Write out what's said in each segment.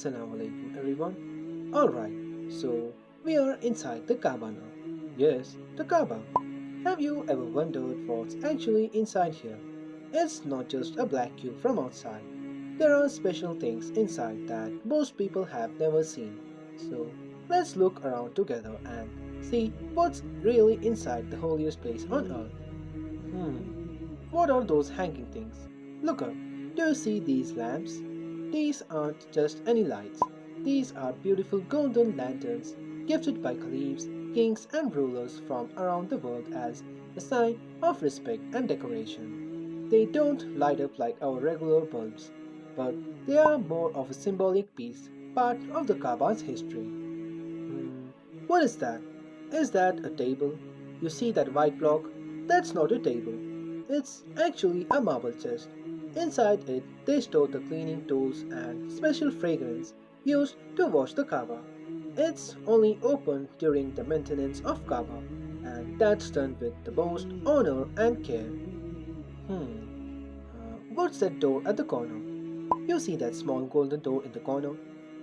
As-salamu alaykum everyone. Alright, so we are inside the Kaaba now. Yes, the Kaaba. Have you ever wondered what's actually inside here? It's not just a black cube from outside. There are special things inside that most people have never seen. So let's look around together and see what's really inside the holiest place on earth. What are those hanging things? Look up. Do you see these lamps? These aren't just any lights. These are beautiful golden lanterns gifted by caliphs, kings, and rulers from around the world as a sign of respect and decoration. They don't light up like our regular bulbs, but they are more of a symbolic piece, part of the Kaaba's history. What is that? Is that a table? You see that white block? That's not a table. It's actually a marble chest. Inside it, they store the cleaning tools and special fragrance used to wash the Kaaba. It's only open during the maintenance of Kaaba, and that's done with the most honor and care. What's that door at the corner? You see that small golden door in the corner?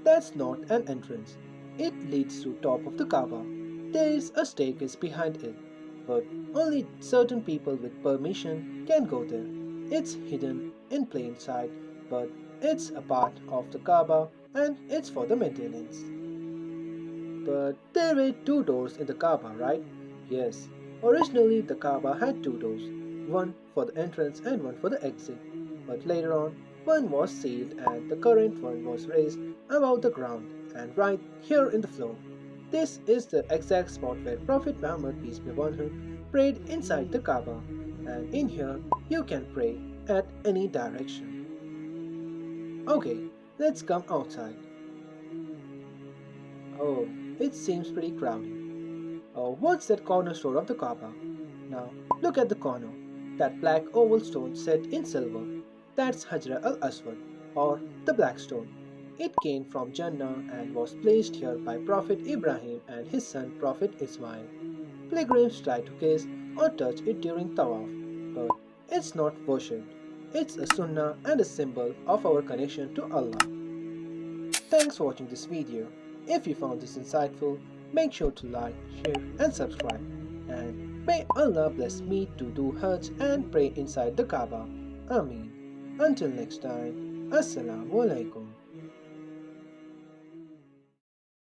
That's not an entrance. It leads to top of the Kaaba. There is a staircase behind it, but only certain people with permission can go there. It's hidden in plain sight, but it's a part of the Kaaba and it's for the maintenance. But there were two doors in the Kaaba, right? Yes. Originally, the Kaaba had two doors, one for the entrance and one for the exit. But later on, one was sealed and the current one was raised above the ground and right here in the floor. This is the exact spot where Prophet Muhammad, peace be upon him, prayed inside the Kaaba. And in here, you can pray at any direction. Okay, let's come outside. Oh, it seems pretty crowded. Oh, what's that corner store of the Kaaba? Now, look at the corner. That black oval stone set in silver. That's Hajar al-Aswad, or the Black Stone. It came from Jannah and was placed here by Prophet Ibrahim and his son Prophet Ismail. Pilgrims try to kiss or touch it during tawaf, but it's not worshipped. It's a sunnah and a symbol of our connection to Allah. Thanks for watching this video. If you found this insightful, make sure to like, share and subscribe. And may Allah bless me to do Hajj and pray inside the Kaaba. Ameen. Until next time, As-salamu alaykum.